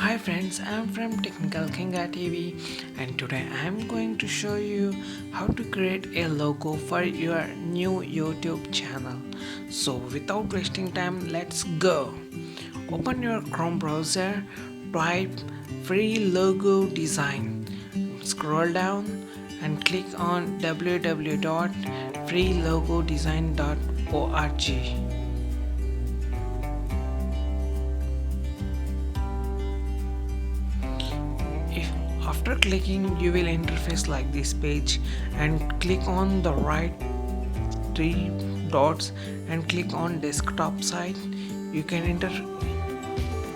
Hi friends, I'm from Technical Kinga TV and today I'm going to show you how to create a logo for your new YouTube channel. So without wasting time, let's go. Open your Chrome browser, type free logo design. Scroll down and click on www.freelogodesign.org. If after clicking you will interface like this page and click on the right three dots and click on desktop side. You can enter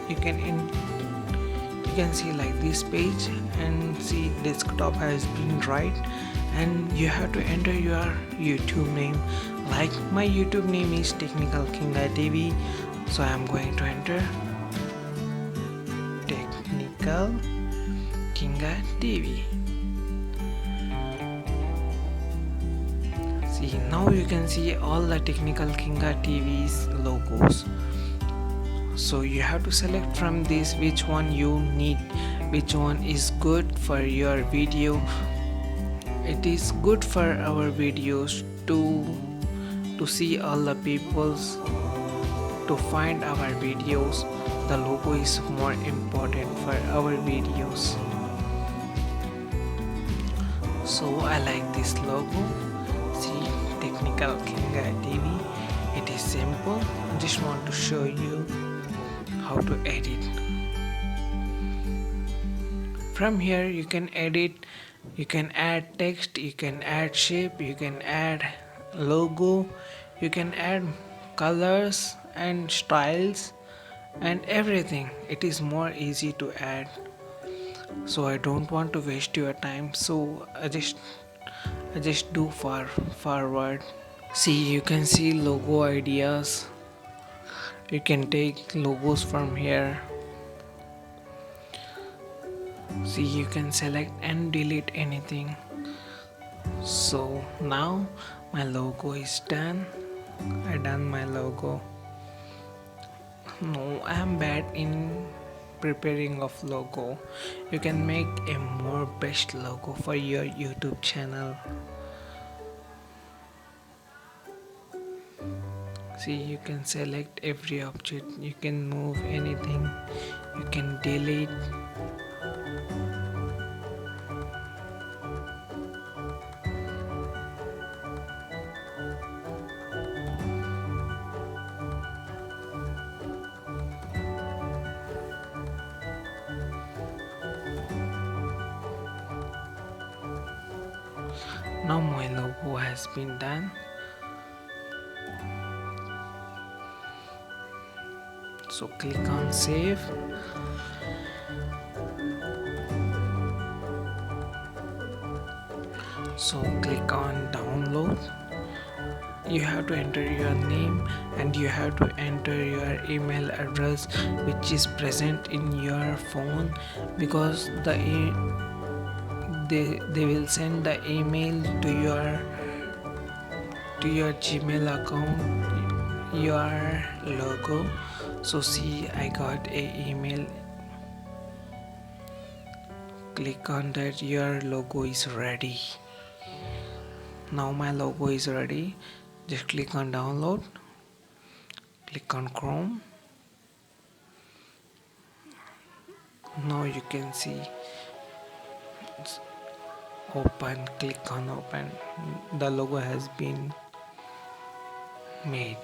you can in you can see like this page and see desktop has been right, and you have to enter your YouTube name. Like my YouTube name is Technical Kinga TV, so I am going to enter Technical Kinga TV. See, now you can see all the Technical Kinga TV's logos. So you have to select from this which one you need, which one is good for your video. It is good for our videos to see all the people's to find our videos. The logo is more important for our videos. So I like this logo. See, Technical Kinga TV. It is simple. I just want to show you how to edit. From here you can edit, you can add text, you can add shape, you can add logo, you can add colors and styles and everything. It is more easy to add, so I don't want to waste your time, so I just do forward. See, you can see logo ideas. You can take logos from here. See, you can select and delete anything. So now my logo is done. I done my logo. No, I am bad in preparing of logo. You can make a more best logo for your YouTube channel. See, you can select every object, you can move anything, you can delete. Now my logo has been done. So click on save. So click on download. You have to enter your name and you have to enter your email address which is present in your phone, because they will send the email to your Gmail account your logo. So see, I got a email. Click on that, your logo is ready. Now my logo is ready. Just click on download, click on Chrome. Now you can see open, click on open. The logo has been made.